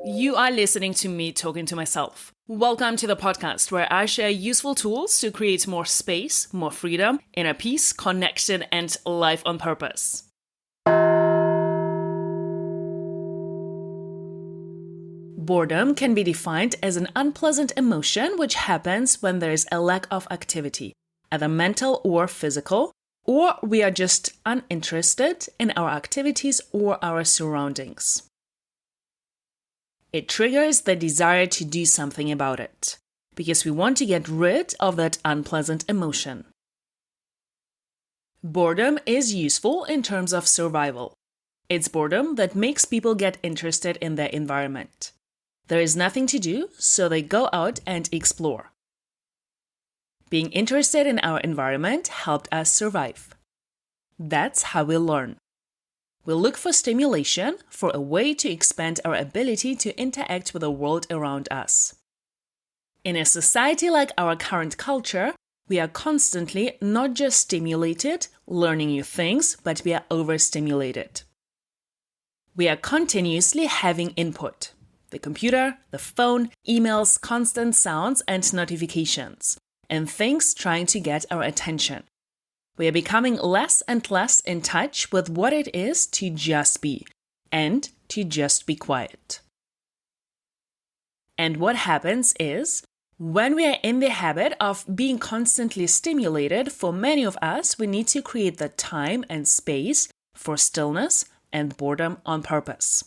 You are listening to me talking to myself. Welcome to the podcast where I share useful tools to create more space, more freedom, inner peace, connection, and life on purpose. Boredom can be defined as an unpleasant emotion which happens when there is a lack of activity, either mental or physical, or we are just uninterested in our activities or our surroundings. It triggers the desire to do something about it, because we want to get rid of that unpleasant emotion. Boredom is useful in terms of survival. It's boredom that makes people get interested in their environment. There is nothing to do, so they go out and explore. Being interested in our environment helped us survive. That's how we learn. We look for stimulation, for a way to expand our ability to interact with the world around us. In a society like our current culture, we are constantly not just stimulated, learning new things, but we are overstimulated. We are continuously having input. The computer, the phone, emails, constant sounds and notifications, and things trying to get our attention. We are becoming less and less in touch with what it is to just be, and to just be quiet. And what happens is, when we are in the habit of being constantly stimulated, for many of us, we need to create the time and space for stillness and boredom on purpose.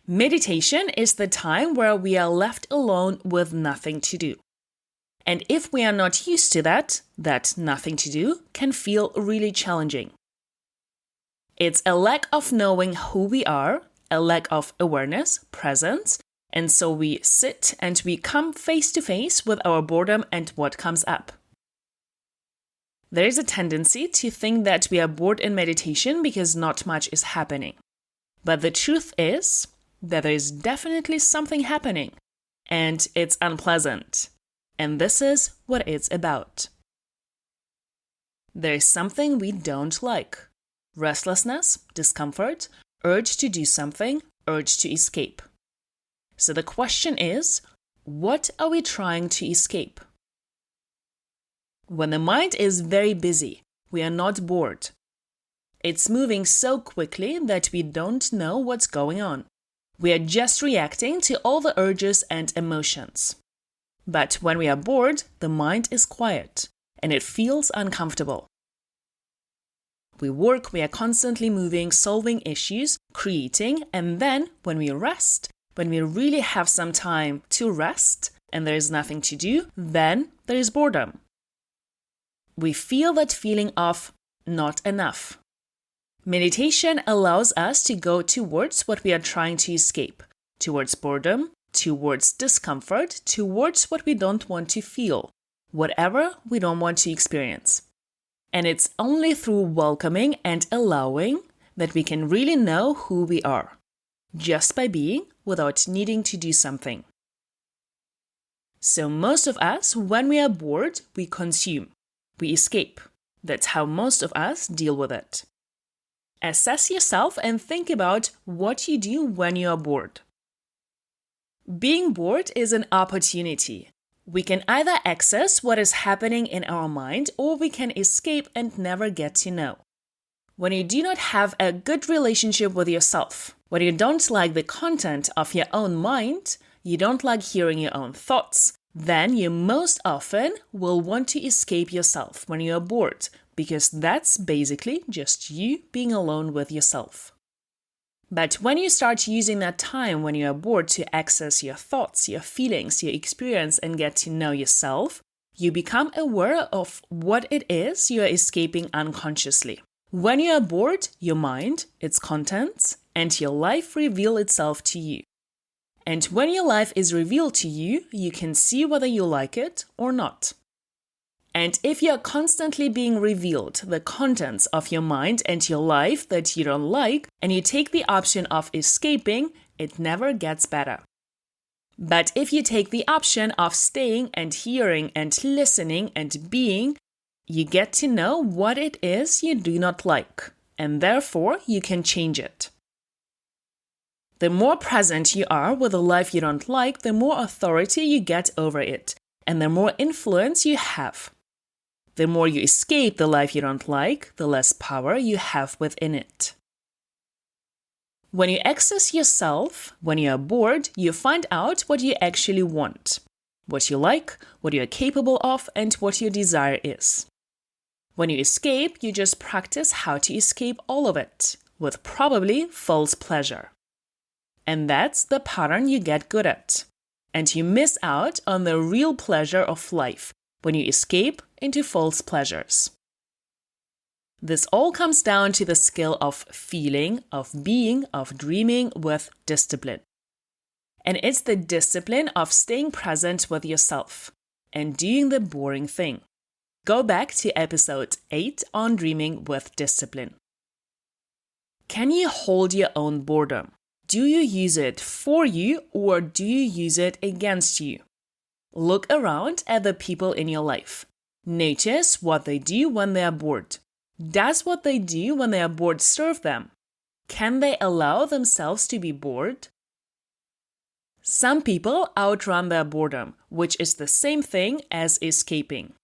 Meditation is the time where we are left alone with nothing to do. And if we are not used to that nothing to do can feel really challenging. It's a lack of knowing who we are, a lack of awareness, presence, and so we sit and we come face to face with our boredom and what comes up. There is a tendency to think that we are bored in meditation because not much is happening. But the truth is that there is definitely something happening, and it's unpleasant. And this is what it's about. There is something we don't like. Restlessness, discomfort, urge to do something, urge to escape. So the question is, what are we trying to escape? When the mind is very busy, we are not bored. It's moving so quickly that we don't know what's going on. We are just reacting to all the urges and emotions. But when we are bored, the mind is quiet, and it feels uncomfortable. We work, we are constantly moving, solving issues, creating, and then when we rest, when we really have some time to rest, and there is nothing to do, then there is boredom. We feel that feeling of not enough. Meditation allows us to go towards what we are trying to escape, towards boredom, towards discomfort, towards what we don't want to feel, whatever we don't want to experience. And it's only through welcoming and allowing that we can really know who we are, just by being without needing to do something. So most of us, when we are bored, we consume, we escape. That's how most of us deal with it. Assess yourself and think about what you do when you are bored. Being bored is an opportunity. We can either access what is happening in our mind, or we can escape and never get to know. When you do not have a good relationship with yourself, when you don't like the content of your own mind, you don't like hearing your own thoughts, then you most often will want to escape yourself when you are bored, because that's basically just you being alone with yourself. But when you start using that time when you are bored to access your thoughts, your feelings, your experience, and get to know yourself, you become aware of what it is you are escaping unconsciously. When you are bored, your mind, its contents, and your life reveal itself to you. And when your life is revealed to you, you can see whether you like it or not. And if you're constantly being revealed the contents of your mind and your life that you don't like, and you take the option of escaping, it never gets better. But if you take the option of staying and hearing and listening and being, you get to know what it is you do not like, and therefore you can change it. The more present you are with a life you don't like, the more authority you get over it, and the more influence you have. The more you escape the life you don't like, the less power you have within it. When you access yourself, when you are bored, you find out what you actually want, what you like, what you are capable of, and what your desire is. When you escape, you just practice how to escape all of it, with probably false pleasure. And that's the pattern you get good at. And you miss out on the real pleasure of life when you escape into false pleasures. This all comes down to the skill of feeling, of being, of dreaming with discipline. And it's the discipline of staying present with yourself and doing the boring thing. Go back to episode 8 on dreaming with discipline. Can you hold your own boredom? Do you use it for you or do you use it against you? Look around at the people in your life. Notice what they do when they are bored. Does what they do when they are bored serve them? Can they allow themselves to be bored? Some people outrun their boredom, which is the same thing as escaping.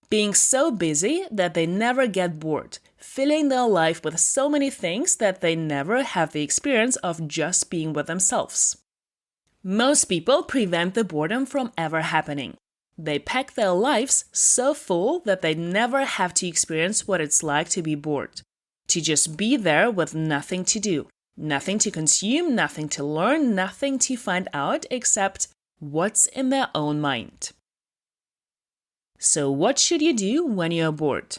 Being so busy that they never get bored, filling their life with so many things that they never have the experience of just being with themselves. Most people prevent the boredom from ever happening. They pack their lives so full that they never have to experience what it's like to be bored, to just be there with nothing to do, nothing to consume, nothing to learn, nothing to find out except what's in their own mind. So what should you do when you're bored?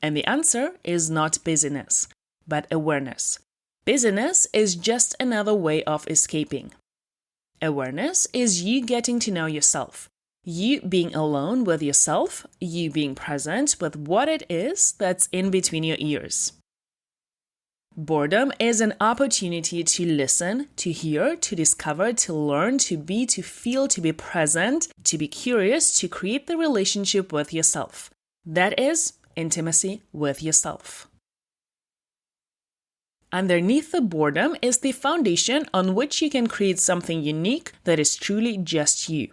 And the answer is not busyness, but awareness. Busyness is just another way of escaping. Awareness is you getting to know yourself. You being alone with yourself, you being present with what it is that's in between your ears. Boredom is an opportunity to listen, to hear, to discover, to learn, to be, to feel, to be present, to be curious, to create the relationship with yourself. That is intimacy with yourself. Underneath the boredom is the foundation on which you can create something unique that is truly just you.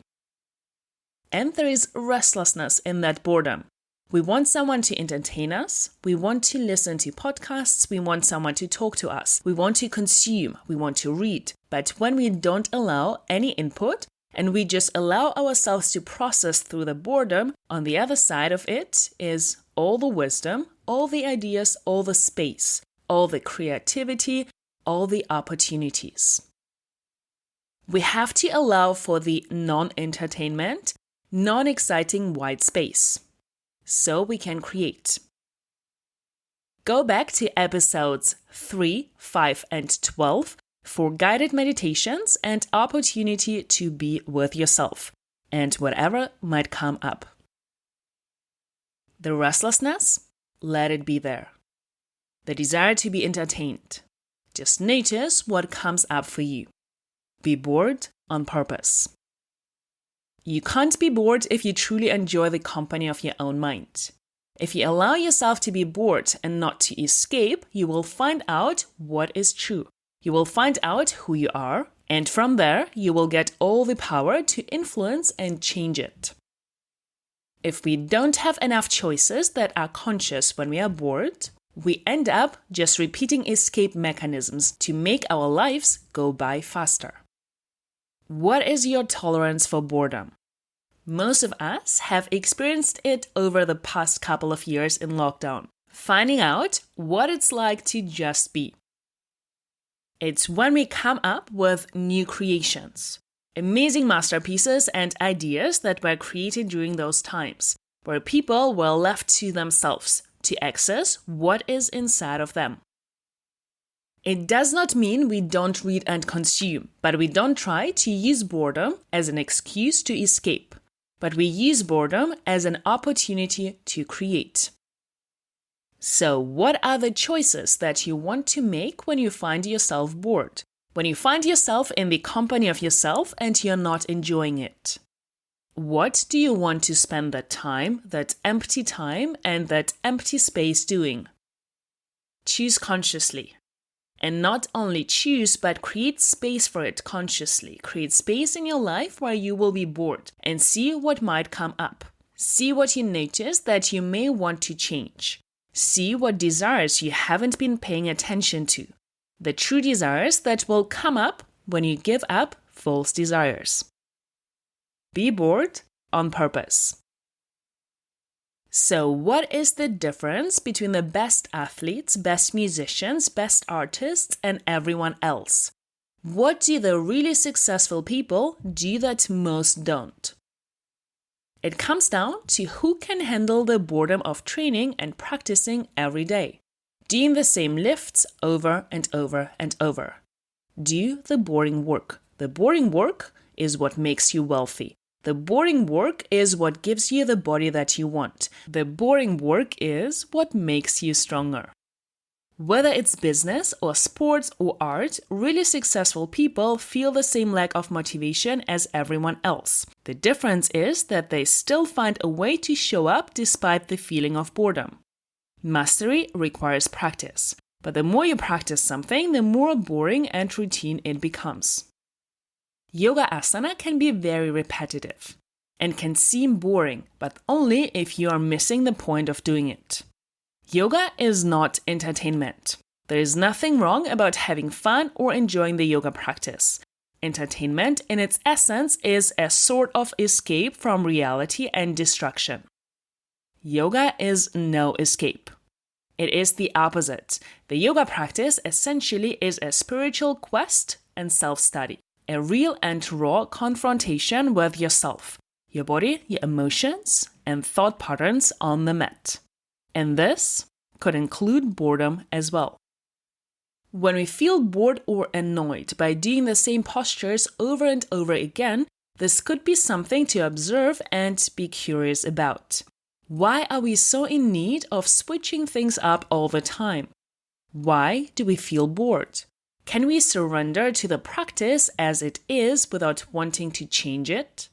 And there is restlessness in that boredom. We want someone to entertain us. We want to listen to podcasts. We want someone to talk to us. We want to consume. We want to read. But when we don't allow any input and we just allow ourselves to process through the boredom, on the other side of it is all the wisdom, all the ideas, all the space, all the creativity, all the opportunities. We have to allow for the non-entertainment, non-exciting white space, so we can create. Go back to episodes 3, 5, and 12 for guided meditations and opportunity to be with yourself and whatever might come up. The restlessness, let it be there. The desire to be entertained. Just notice what comes up for you. Be bored on purpose. You can't be bored if you truly enjoy the company of your own mind. If you allow yourself to be bored and not to escape, you will find out what is true. You will find out who you are, and from there, you will get all the power to influence and change it. If we don't have enough choices that are conscious when we are bored, we end up just repeating escape mechanisms to make our lives go by faster. What is your tolerance for boredom? Most of us have experienced it over the past couple of years in lockdown, finding out what it's like to just be. It's when we come up with new creations, amazing masterpieces and ideas that were created during those times, where people were left to themselves to access what is inside of them. It does not mean we don't read and consume, but we don't try to use boredom as an excuse to escape, but we use boredom as an opportunity to create. So, what are the choices that you want to make when you find yourself bored? When you find yourself in the company of yourself and you're not enjoying it? What do you want to spend that time, that empty time, and that empty space doing? Choose consciously. And not only choose, but create space for it consciously. Create space in your life where you will be bored and see what might come up. See what you notice that you may want to change. See what desires you haven't been paying attention to. The true desires that will come up when you give up false desires. Be bored on purpose. So, what is the difference between the best athletes, best musicians, best artists, and everyone else? What do the really successful people do that most don't? It comes down to who can handle the boredom of training and practicing every day. Doing the same lifts over and over and over. Do the boring work. The boring work is what makes you wealthy. The boring work is what gives you the body that you want. The boring work is what makes you stronger. Whether it's business or sports or art, really successful people feel the same lack of motivation as everyone else. The difference is that they still find a way to show up despite the feeling of boredom. Mastery requires practice, but the more you practice something, the more boring and routine it becomes. Yoga asana can be very repetitive and can seem boring, but only if you are missing the point of doing it. Yoga is not entertainment. There is nothing wrong about having fun or enjoying the yoga practice. Entertainment, in its essence, is a sort of escape from reality and distraction. Yoga is no escape. It is the opposite. The yoga practice essentially is a spiritual quest and self-study. A real and raw confrontation with yourself, your body, your emotions, and thought patterns on the mat. And this could include boredom as well. When we feel bored or annoyed by doing the same postures over and over again, this could be something to observe and be curious about. Why are we so in need of switching things up all the time? Why do we feel bored? Can we surrender to the practice as it is without wanting to change it?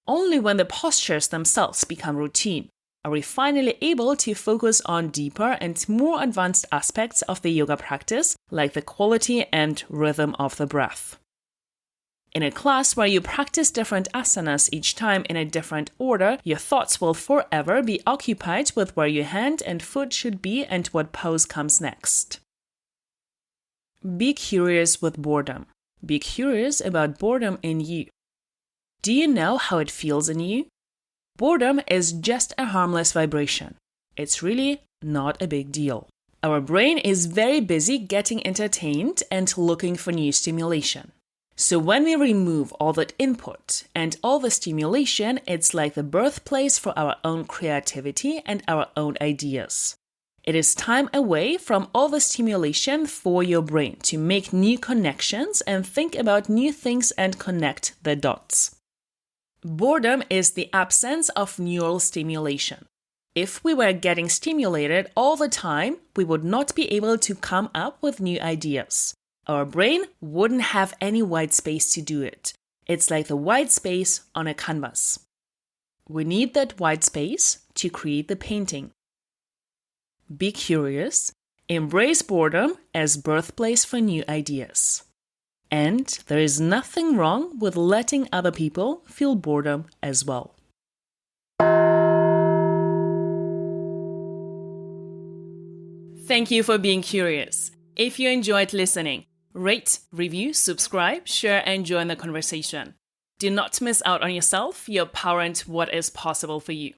Only when the postures themselves become routine are we finally able to focus on deeper and more advanced aspects of the yoga practice, like the quality and rhythm of the breath. In a class where you practice different asanas each time in a different order, your thoughts will forever be occupied with where your hand and foot should be and what pose comes next. Be curious with boredom. Be curious about boredom in you. Do you know how it feels in you? Boredom is just a harmless vibration. It's really not a big deal. Our brain is very busy getting entertained and looking for new stimulation. So when we remove all that input and all the stimulation, it's like the birthplace for our own creativity and our own ideas. It is time away from all the stimulation for your brain to make new connections and think about new things and connect the dots. Boredom is the absence of neural stimulation. If we were getting stimulated all the time, we would not be able to come up with new ideas. Our brain wouldn't have any white space to do it. It's like the white space on a canvas. We need that white space to create the painting. Be curious, embrace boredom as birthplace for new ideas. And there is nothing wrong with letting other people feel boredom as well. Thank you for being curious. If you enjoyed listening, rate, review, subscribe, share, and join the conversation. Do not miss out on yourself, your power, and what is possible for you.